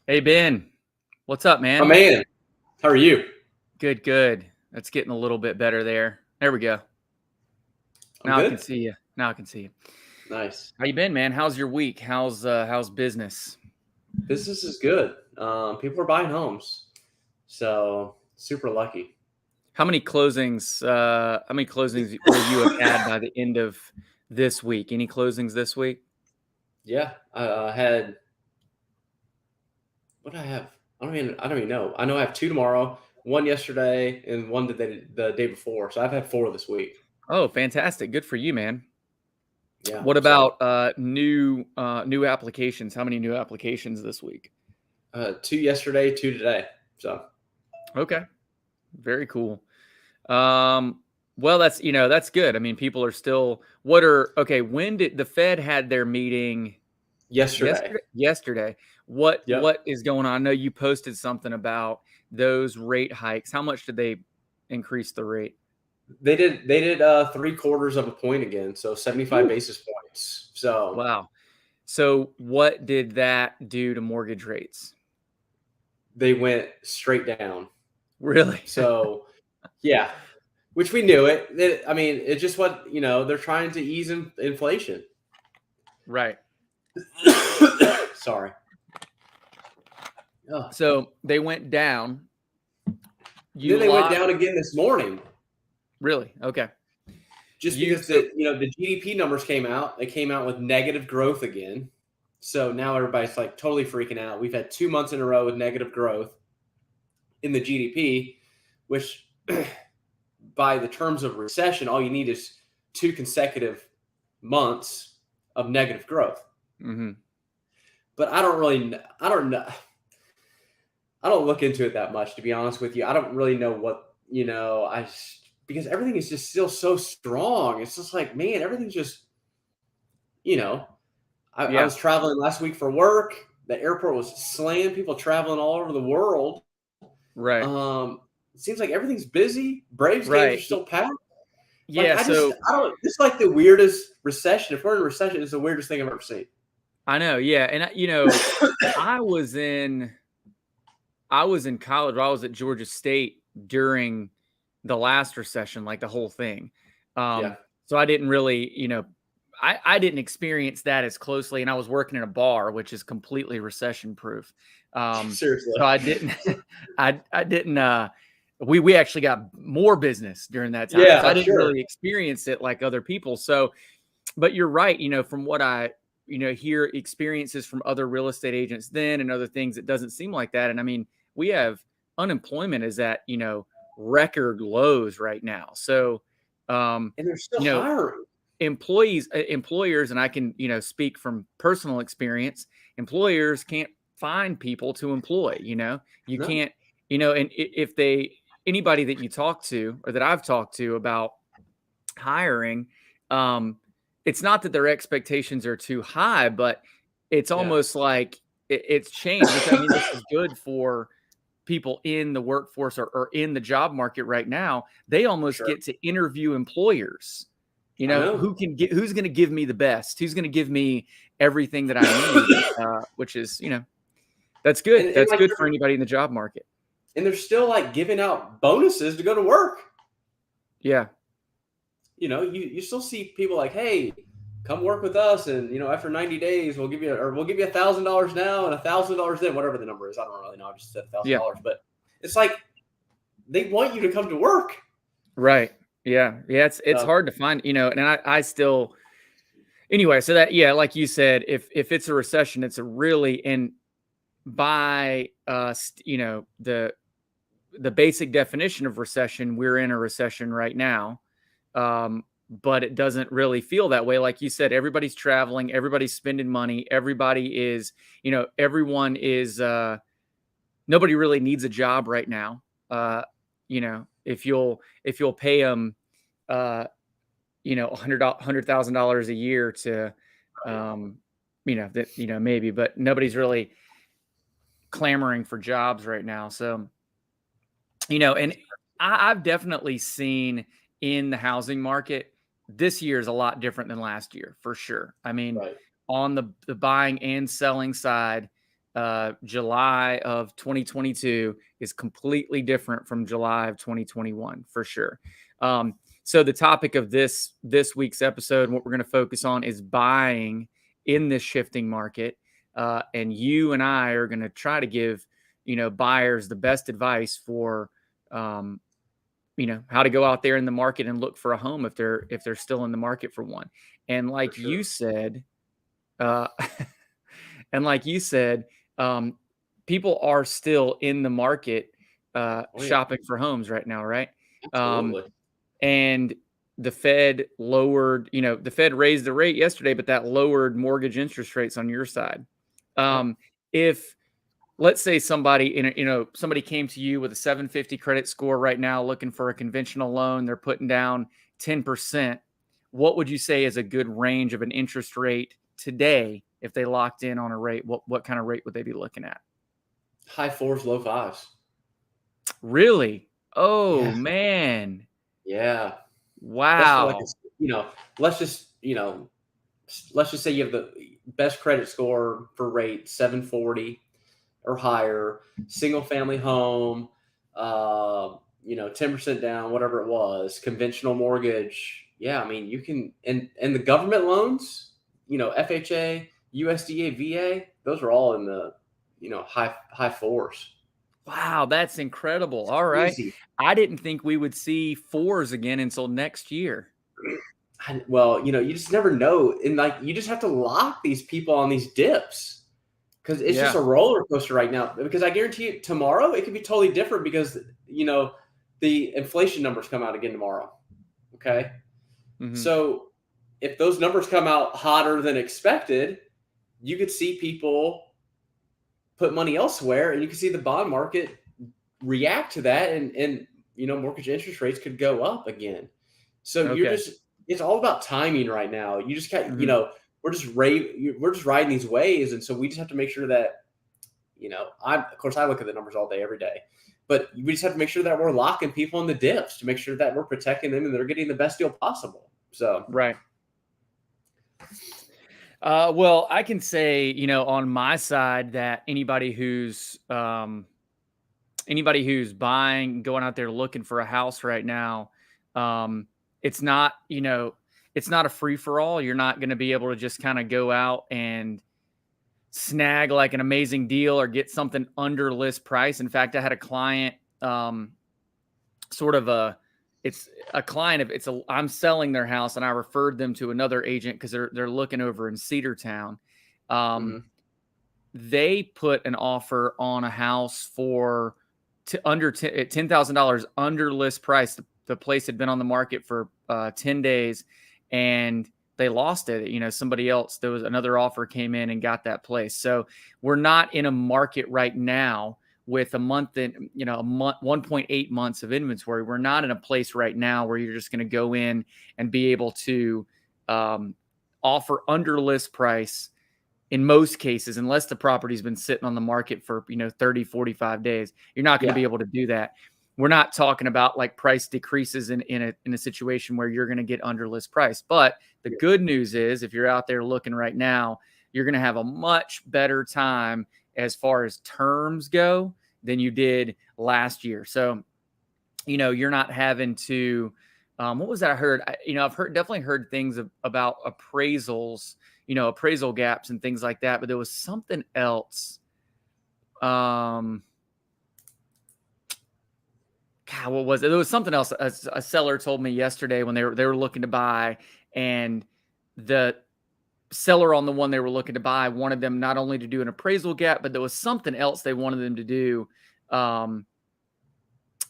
Hey Ben, what's up, My man? man, how are you? Good, good. That's getting a little bit better there. There we go. I'm Now I can good. see you. Now I can see you. Nice. How you been, man? How's your week? How's business? Business is good. People are buying homes, so super lucky. How many closings will you have had by the end of this week? Any closings this week? Yeah, I had what did I have? I don't even know. I know I have two tomorrow, one yesterday, and one the day before. So I've had four this week. Oh, fantastic. Good for you, man. Yeah. What So about new applications? How many new applications this week? two yesterday, two today. So Okay. Very cool. Um, well, that's good. I mean, people are still okay, when did the Fed had their meeting yesterday. yesterday? What Yep. what is going on? I know you posted something about those rate hikes. How much did they increase the rate? They did three quarters of a point again, so 75 Whew, basis points. So wow. So what did that do to mortgage rates? they went straight down. Really? So yeah, which we knew it. I mean, it's just they're trying to ease inflation. Right. Sorry. Oh. So they went down. Then You they went lock down again this morning, Really? Okay. just You because so the GDP numbers came out. They came out with negative growth again. So now everybody's like totally freaking out. We've had 2 months in a row with negative growth in the GDP, which by the terms of recession, all you need is two consecutive months of negative growth. mhm. But I don't know. I don't look into it that much, to be honest with you. I don't really know because everything is just still so strong. It's just like, man, everything's just, you know, I Yeah. was traveling last week for work. The airport was slammed, people traveling all over the world. Right. Um, it seems like everything's busy. Braves games are Right. still packed. Like, Yeah, so I don't, this is like the weirdest recession. If we're in a recession, it's the weirdest thing I've ever seen. I know, yeah, and I was in I was in college. I was at Georgia State during the last recession, like the whole thing. Yeah. So I didn't really, I didn't experience that as closely, and I was working in a bar, which is completely recession proof. Seriously. So I didn't, I didn't. We actually got more business during that time, Yeah, so I I'm didn't sure. really experience it like other people. So but you're right, from what I, hear experiences from other real estate agents then and other things, it doesn't seem like that. And I mean, we have unemployment is at, record lows right now. So, um, And they're still you know, hiring. employers, and I can, speak from personal experience, employers can't find people to employ, you No. can't, and if anybody that you talk to or that I've talked to about hiring, um, it's not that their expectations are too high, but it's Yeah. almost like it's changed, which I mean, this is good for people in the workforce or in the job market right now. They almost Sure. get to interview employers. I know. Who's going to give me the best? Who's going to give me everything that I need? Which is, that's good. And That's like good for anybody in the job market. and they're still like giving out bonuses to go to work. Yeah. You still see people like, hey, come work with us, and after 90 days, we'll give you $1,000 now and $1,000 then, whatever the number is. I don't really know. I just said Yeah. $1,000, but it's like they want you to come to work. Right. Yeah. Yeah. It's So hard to find, and I still, anyway, so that, yeah, like you said, if it's a recession, it's a really, and by the basic definition of recession, we're in a recession right now. But it doesn't really feel that way. Like you said, everybody's traveling, everybody's spending money, everybody is, everyone is nobody really needs a job right now. If you'll pay them $100,000 a year to, maybe, but nobody's really clamoring for jobs right now. So, and I've definitely seen in the housing market, this year is a lot different than last year for sure. I mean, right. on the buying and selling side, July of 2022 is completely different from July of 2021 for sure. So the topic of this week's episode, what we're going to focus on, is buying in this shifting market. And you and I are going to try to give buyers the best advice for how to go out there in the market and look for a home if they're still in the market for one. And like For sure. you said, uh, and like you said, people are still in the market shopping for homes right now, right? Absolutely. And the Fed the Fed raised the rate yesterday, but that lowered mortgage interest rates on your side. If let's say somebody somebody came to you with a 750 credit score right now looking for a conventional loan, they're putting down 10%. What would you say is a good range of an interest rate today if they locked in on a rate? What kind of rate would they be looking at? High fours, low fives. Really? Oh Yeah. man. Yeah. That's for like Wow. let's just let's just say you have the best credit score for rate 740 or higher, single family home, 10% down, whatever it was, conventional mortgage. Yeah, I mean, you can, and the government loans, FHA, USDA, VA, those are all in the, high fours. Wow, that's incredible. All right. Easy. I didn't think we would see fours again until next year. Well, you just never know. And like, you just have to lock these people on these dips because it's just a roller coaster right now. Because I guarantee you tomorrow it could be totally different because, the inflation numbers come out again tomorrow. Okay. Mhm. So if those numbers come out hotter than expected, you could see people put money elsewhere and you can see the bond market react to that and mortgage interest rates could go up again. So it's all about timing right now. You just can't, we're just riding these waves. And so we just have to make sure that, of course I look at the numbers all day, every day, but we just have to make sure that we're locking people in the dips to make sure that we're protecting them and they're getting the best deal possible. So, right. Well, I can say, on my side that anybody who's buying, going out there looking for a house right now, it's not, it's not a free for all. You're not going to be able to just kind of go out and snag like an amazing deal or get something under list price. In fact, I had a client, I'm selling their house and I referred them to another agent because they're looking over in Cedartown. They put an offer on a house for under $10,000 under list price. The place had been on the market for 10 days and they lost it. Somebody else, there was another offer came in and got that place. So we're not in a market right now with a month and, 1.8 months of inventory. We're not in a place right now where you're just going to go in and be able to offer under list price in most cases, unless the property's been sitting on the market for, 30, 45 days. You're not going to be able to do that. We're not talking about like price decreases in a situation where you're going to get under list price. But the good news is if you're out there looking right now, you're going to have a much better time as far as terms go than you did last year. So, you're not having to, what was that I heard? I've definitely heard things about appraisals, appraisal gaps and things like that. But there was something else. God, what was it? There was something else. A seller told me yesterday when they were looking to buy, and the seller on the one they were looking to buy wanted them not only to do an appraisal gap, but there was something else they wanted them to do.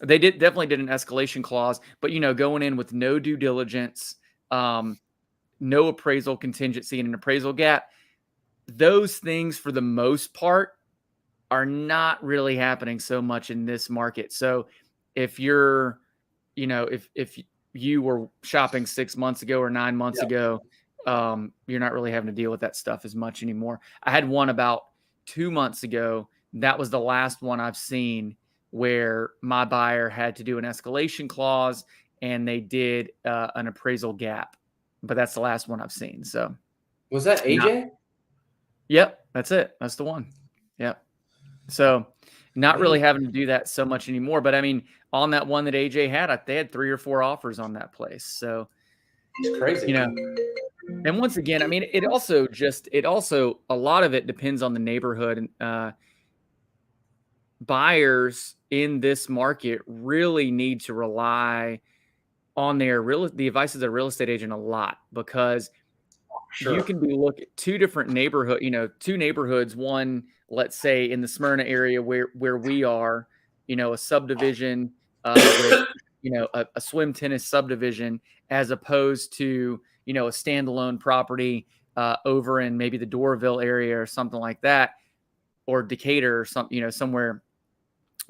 They definitely did an escalation clause, but going in with no due diligence, no appraisal contingency, and an appraisal gap. Those things, for the most part, are not really happening so much in this market. So if you're, if you were shopping 6 months ago or 9 months ago, you're not really having to deal with that stuff as much anymore. I had one about 2 months ago. That was the last one I've seen where my buyer had to do an escalation clause and they did an appraisal gap. But that's the last one I've seen. So was that AJ? Yep, that's it. That's the one. Yeah. So not really Maybe having to do that so much anymore. But I mean, on that one that AJ had, they had 3 or 4 offers on that place. So, it's crazy. you know, and once again, I mean, it also a lot of it depends on the neighborhood, and buyers in this market really need to rely on the advice of the real estate agent a lot, because you Sure. can be look at two neighborhoods. One, let's say in the Smyrna area where we are, a subdivision with a swim tennis subdivision, as opposed to a standalone property over in maybe the Doraville area or something like that, or Decatur or somewhere.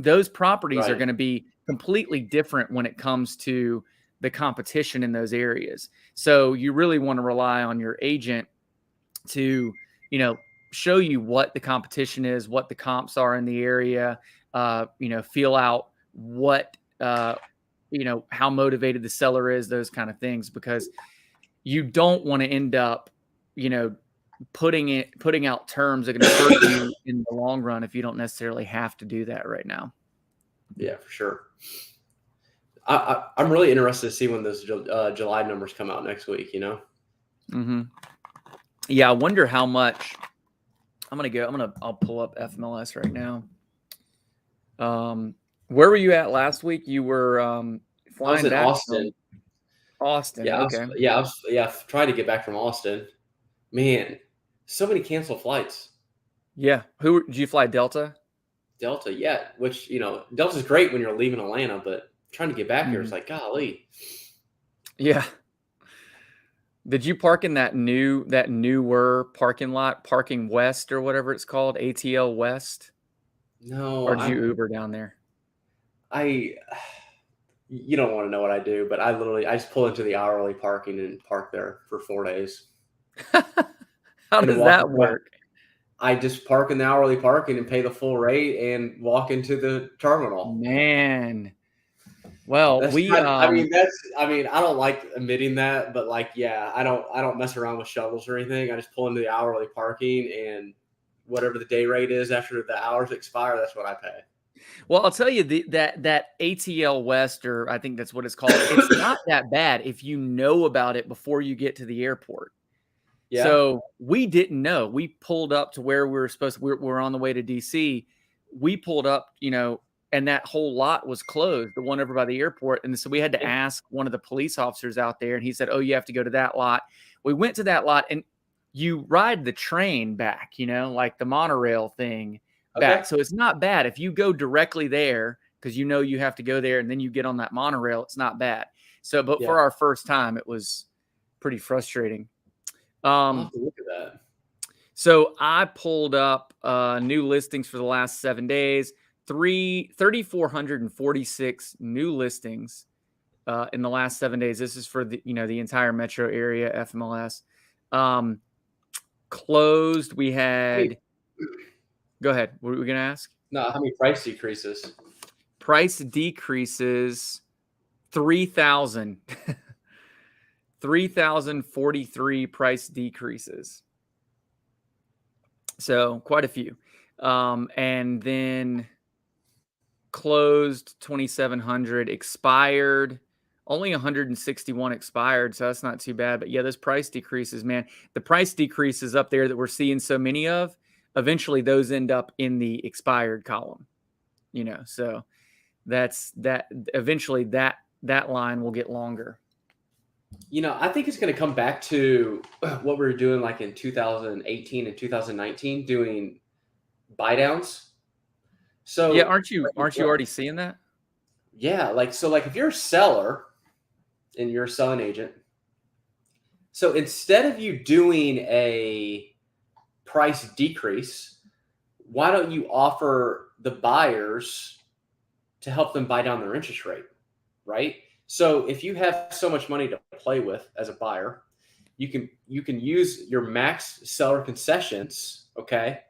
Those properties are Right. going to be completely different when it comes to the competition in those areas. So you really want to rely on your agent to, show you what the competition is, what the comps are in the area, feel out what, how motivated the seller is, those kind of things, because you don't want to end up, you know, putting out terms that are going to hurt you in the long run if you don't necessarily have to do that right now. Yeah, for sure. I'm really interested to see when those July numbers come out next week. Mm-hmm. Yeah, I wonder how much. I'll pull up FMLS right now. Where were you at last week? You were I was flying in back Austin. from Austin. Okay. I was trying to get back from Austin. Man, so many canceled flights. Yeah. Who did you fly? Delta? Delta, yeah, which Delta's great when you're leaving Atlanta, but trying to get back here, it's Mhm. like, golly. Yeah. Did you park in that newer parking lot, Parking West or whatever it's called, ATL West, No, or did you Uber down there? I, you don't want to know what I do, but I just pull into the hourly parking and park there for 4 days How and does walk. that work? I just park in the hourly parking and pay the full rate and walk into the terminal. Man. Well, That's kind of, I mean, I don't like admitting that, but like, yeah, I don't mess around with shuttles or anything. I just pull into the hourly parking and whatever the day rate is after the hours expire, that's what I pay. Well, I'll tell you that ATL West, or I think that's what it's called. It's not that bad if you know about it before you get to the airport. Yeah. So we didn't know. We pulled up to where we were supposed to. We're on the way to DC. We pulled up, and that whole lot was closed, the one over by the airport. And so we had to Yeah. ask one of the police officers out there, and he said, "Oh, you have to go to that lot." We went to that lot, and you ride the train back, like the monorail thing back. Okay. So it's not bad if you go directly there, because you have to go there, and then you get on that monorail. It's not bad. So, but Yeah. for our first time, it was pretty frustrating. I'll have to look at that. So I pulled up new listings for the last 7 days, 3,446 new listings in the last 7 days. This is for the entire metro area FMLS. Closed, we I mean, had. Go ahead. What were we gonna ask? no, how many price decreases? Price decreases 3,000. 3,043 price decreases. So quite a few. And then closed 2,700, expired only 161 expired. So that's not too bad. But yeah, those price decreases, man, the price decreases up there that we're seeing so many of, eventually those end up in the expired column, so that's that eventually that line will get longer. I think it's going to come back to what we were doing like in 2018 and 2019, doing buy downs. Yeah, So, aren't you already seeing that? yeah, like if you're a seller and you're a selling agent, so instead of you doing a price decrease, why don't you offer the buyers to help them buy down their interest rate, right? So if you have so much money to play with as a buyer, you can use your max seller concessions, okay,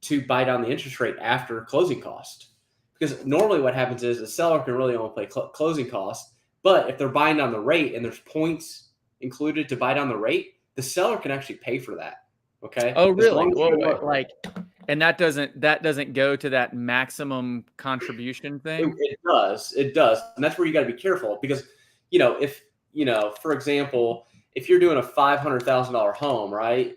to buy down the interest rate after closing cost. Because normally what happens is the seller can really only pay closing costs, but if they're buying down the rate and there's points included to buy down the rate, the seller can actually pay for that. Okay. Oh, As really? long as What, you what, like And that doesn't go to that maximum contribution thing? It does, and that's where you got to be careful because, if for example, if you're doing a $500,000 home, right,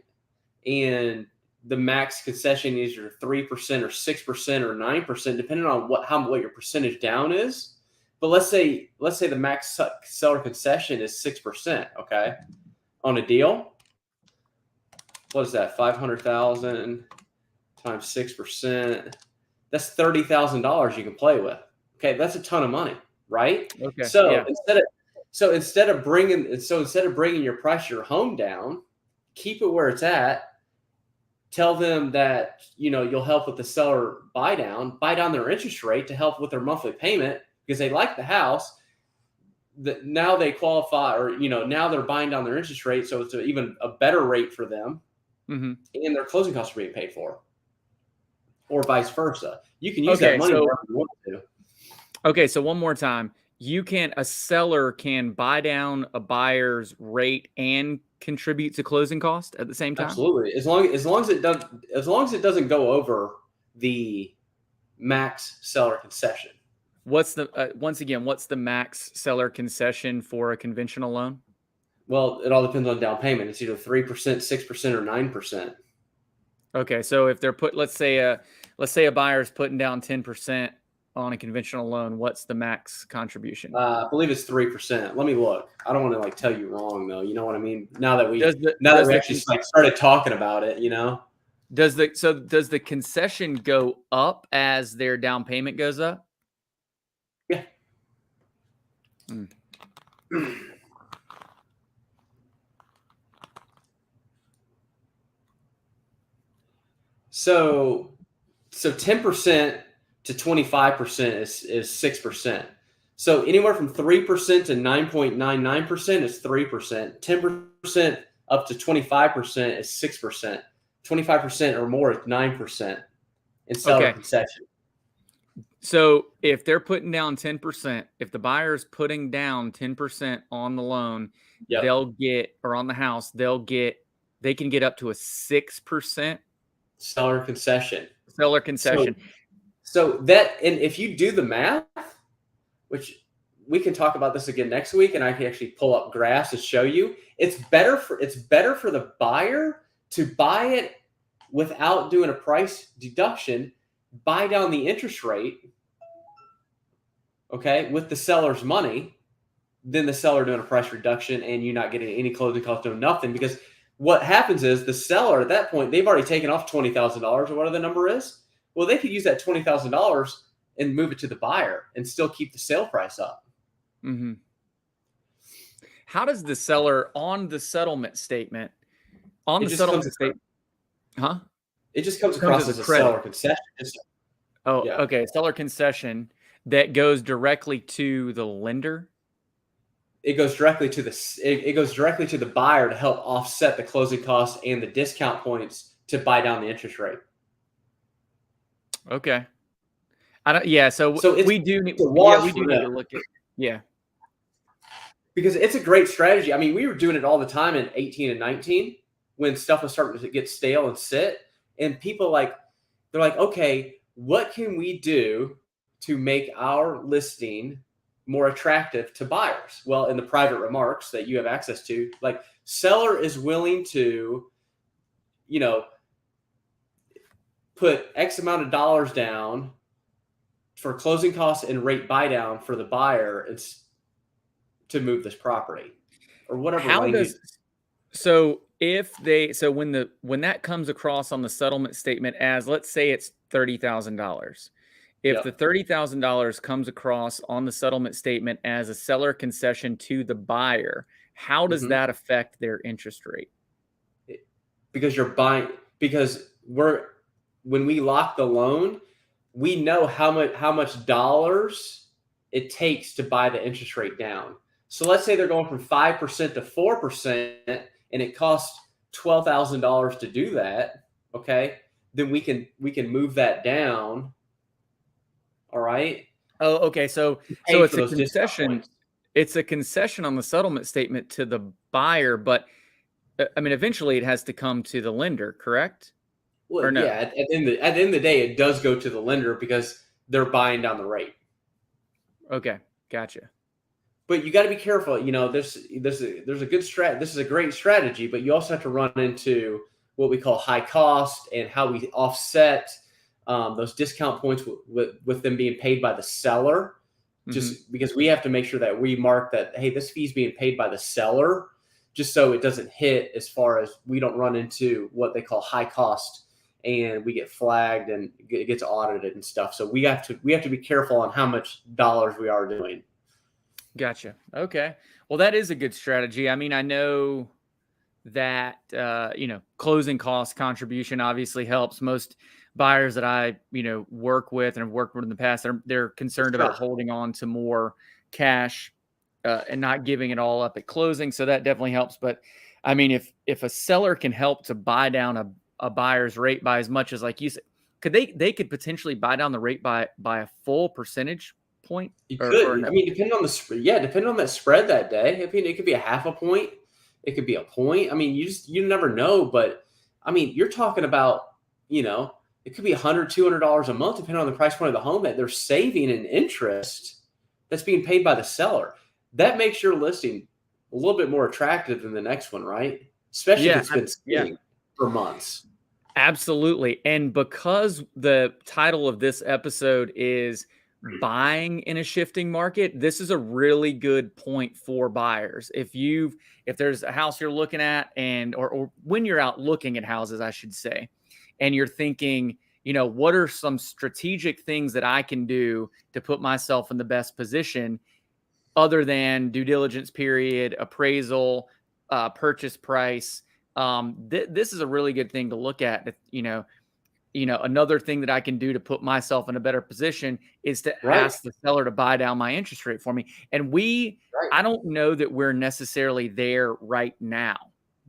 and the max concession is your 3% or 6% or 9%, depending on what your percentage down is. But let's say the max seller concession is 6%, okay, on a deal. What is that? 500,000 times 6%. That's $30,000 you can play with. Okay, that's a ton of money, right? Okay. So Yeah. instead of bringing your price of your home down, keep it where it's at. Tell them that you'll help with the seller buy down their interest rate to help with their monthly payment because they like the house. That now they qualify, or now they're buying down their interest rate, so it's even a better rate for them, Mhm. and their closing costs are being paid for, or vice versa. You can use that Okay, money so wherever you want to. okay, so one more time. A seller can buy down a buyer's rate and contribute to closing cost at the same time? Absolutely, as long as it doesn't go over the max seller concession. What's the max seller concession for a conventional loan? Well, it all depends on down payment. It's either 3%, 6%, or 9%. Okay, so if let's say a buyer's putting down 10% on a conventional loan, what's the max contribution? I believe it's 3%. Let me look. I don't want to tell you wrong though. You know what I mean? Does the Now that does we the actually con- started talking about it. does the concession go up as their down payment goes up? Yeah. Hmm. So 10% to 25% is 6%. So anywhere from 3% to 9.99% is 3%. 10% up to 25% is 6%. 25% or more is 9% in seller Okay. concession. So if they're putting down 10%, if the buyer's putting down 10% on the loan, Yep. or on the house, they can get up to a 6% Seller concession. seller So concession. and if you do the math, which we can talk about this again next week, and I can actually pull up graphs to show you, it's better for the buyer to buy it without doing a price deduction, buy down the interest rate, okay, with the seller's money, than the seller doing a price reduction and you not getting any closing costs, doing nothing. Because what happens is the seller at that point, they've already taken off $20,000 or whatever the number is. Well, they could use that $20,000 and move it to the buyer and still keep the sale price up. Mhm. How does the seller on the settlement statement on It the just comes settlement across, statement huh? it just comes Comes across as a as a credit. seller concession. Oh, Yeah. okay, seller concession that goes directly to the lender? It goes directly to the buyer to help offset the closing costs and the discount points to buy down the interest rate. Okay. I don't Yeah, so So it's we do need a yeah, wash we do for need them to look at yeah. because it's a great strategy. I mean, we were doing it all the time in 18 and 19 when stuff was starting to get stale and sit, and they're like, okay, what can we do to make our listing more attractive to buyers? Well, in the private remarks that you have access to, like, seller is willing to, you know, put X amount of dollars down for closing costs and rate buy down for the buyer. It's to move this property or whatever How language. does So if they so when that comes across on the settlement statement as, let's say it's $30,000. If the Yep. $30,000 comes across on the settlement statement as a seller concession to the buyer, how does Hmm. that affect their interest rate? Because you're buying, because when we lock the loan, we know how much dollars it takes to buy the interest rate down. So let's say they're going from 5% to 4%, and it costs $12,000 to do that. Okay, then we can move that down. All right, Oh, okay. So pay for those discount points. it's a concession on the settlement statement to the buyer, but I mean eventually it has to come to the lender, correct? Well, or yeah, no? at the end of the day, it does go to the lender because they're buying down the rate. Okay, gotcha. But you got to be careful. There's a good strat. This is a great strategy, but you also have to run into what we call high cost and how we offset those discount points with them being paid by the seller. Hmm. Just because we have to make sure that we mark that, hey, this fee is being paid by the seller, just so it doesn't hit as far as we don't run into what they call high cost and we get flagged and it gets audited and stuff. So we have to be careful on how much dollars we are doing. Gotcha. Okay. Well, that is a good strategy. I mean, I know that closing cost contribution obviously helps. Most buyers that I work with and have worked with in the past, they're concerned about Sure. holding on to more cash and not giving it all up at closing. So that definitely helps. But I mean, if a seller can help to buy down a buyer's rate by as much as, like you said, they could potentially buy down the rate by a full percentage point, You or could. I no? mean, depending on the yeah, depending on that spread that day. I mean, it could be a half a point. It could be a point. I mean, you never know. But I mean, you're talking about it could be $100, $200 a month, depending on the price point of the home that they're saving in interest that's being paid by the seller. That makes your listing a little bit more attractive than the next one, right? Especially if Yeah, it's been yeah. sitting for months. Absolutely. And because the title of this episode is buying in a shifting market, this is a really good point for buyers. If there's a house you're looking at, or when you're out looking at houses, I should say, and you're thinking, what are some strategic things that I can do to put myself in the best position other than due diligence period, appraisal, purchase price. This is a really good thing to look at. Another thing that I can do to put myself in a better position is to Right. ask the seller to buy down my interest rate for me. And Right. I don't know that we're necessarily there right now,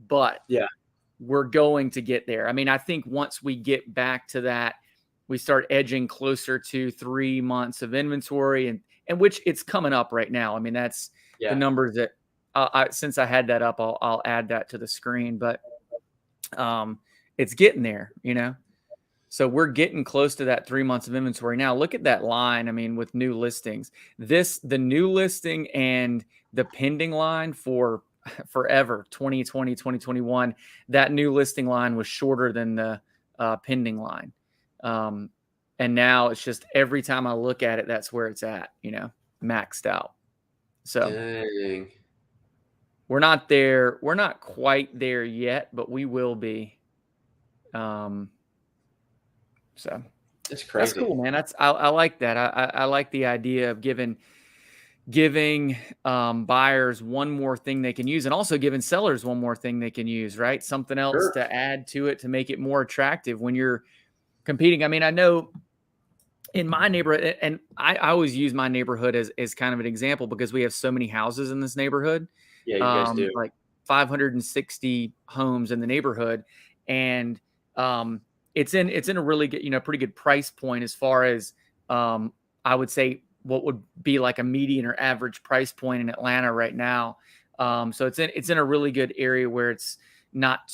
but Yeah. we're going to get there. I mean, I think once we get back to that, we start edging closer to 3 months of inventory, and which it's coming up right now. I mean, that's the Yeah. numbers that since I had that up, I'll add that to the screen, but it's getting there. So we're getting close to that 3 months of inventory. Now look at that line. I mean, with new listings, the new listing and the pending line for forever, 2020, 2021, that new listing line was shorter than the pending line. And now it's just every time I look at it, that's where it's at, maxed out. So Dang. we're not there. We're not quite there yet, but we will be. So That's that's crazy. cool, man. I like that. I like the idea of giving buyers one more thing they can use, and also giving sellers one more thing they can use, right? Something else Sure. to add to it to make it more attractive when you're competing. I mean, I know in my neighborhood, and I always use my neighborhood as kind of an example because we have so many houses in this neighborhood, Yeah, you guys do. like 560 homes in the neighborhood, and it's in a really good, pretty good price point as far as I would say what would be like a median or average price point in Atlanta right now. So it's in a really good area where it's not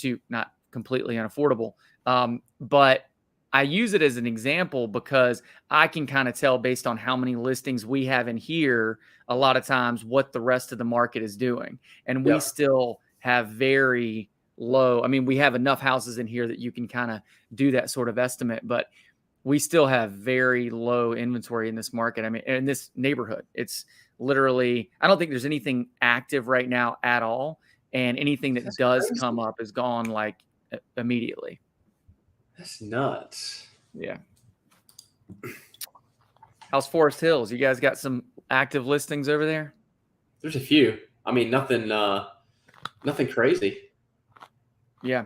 completely unaffordable. But I use it as an example because I can kind of tell based on how many listings we have in here, a lot of times what the rest of the market is doing. And we Yep. still have very low. I mean, we have enough houses in here that you can kind of do that sort of estimate, but we still have very low inventory in this market. I mean, in this neighborhood, it's literally, I don't think there's anything active right now at all. And anything that That's does come crazy. up is gone like immediately. That's nuts. Yeah. How's Forest Hills? You guys got some active listings over there? There's a few. I mean, nothing crazy. Yeah.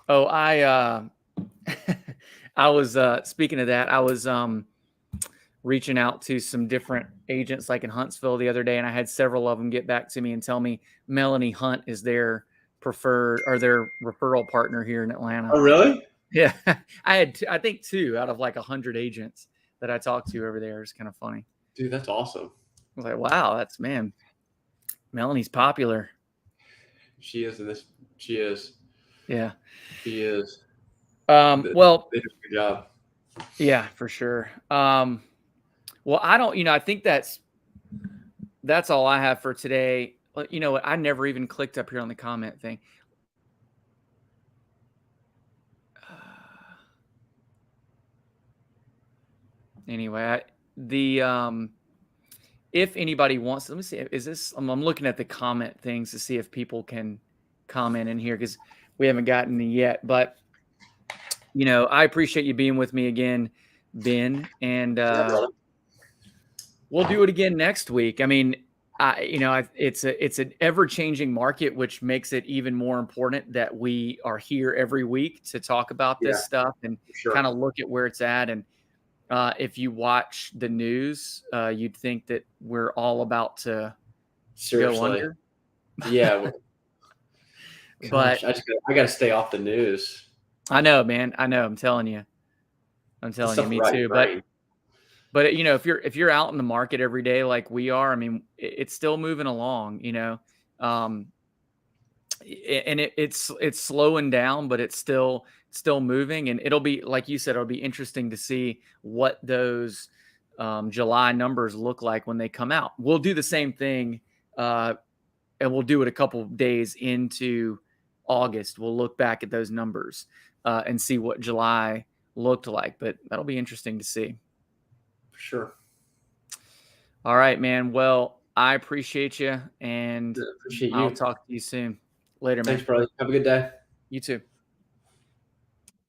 Oh, I was speaking of that, I was reaching out to some different agents like in Huntsville the other day, and I had several of them get back to me and tell me Melanie Hunt is their preferred or their referral partner here in Atlanta. Oh, really? Yeah. I think two out of like 100 agents that I talked to over there. It's kind of funny. Dude, that's awesome. I was like, wow, man, Melanie's popular. She is in this. She is. Yeah. She is. Well, They did a good job. yeah, for sure. Well, I don't, I think that's all I have for today. You know what? I never even clicked up here on the comment thing. Anyway, if anybody wants, let me see. Is this? I'm looking at the comment things to see if people can comment in here because we haven't gotten any yet. But I appreciate you being with me again, Ben, and Yeah, brother. we'll do it again next week. I mean, it's an ever changing market, which makes it even more important that we are here every week to talk about Yeah, this stuff and for sure. kind of look at where it's at. And if you watch the news, you'd think that we're all about to go Seriously. under. Yeah. But Gosh, I gotta stay off the news. I know, man. I know. I'm telling you. The stuff Me right your too. But brain. if you're out in the market every day like we are, I mean, it's still moving along. Um, and it's slowing down, but it's still moving, and it'll be like you said, it'll be interesting to see what those July numbers look like when they come out. We'll do the same thing, and we'll do it a couple of days into August. We'll look back at those numbers and see what July looked like, but that'll be interesting to see. For sure. All right, man. Well, I appreciate you, and Yeah, appreciate I'll you. talk to you soon. Later, man. Thanks, brother. Have a good day. You too.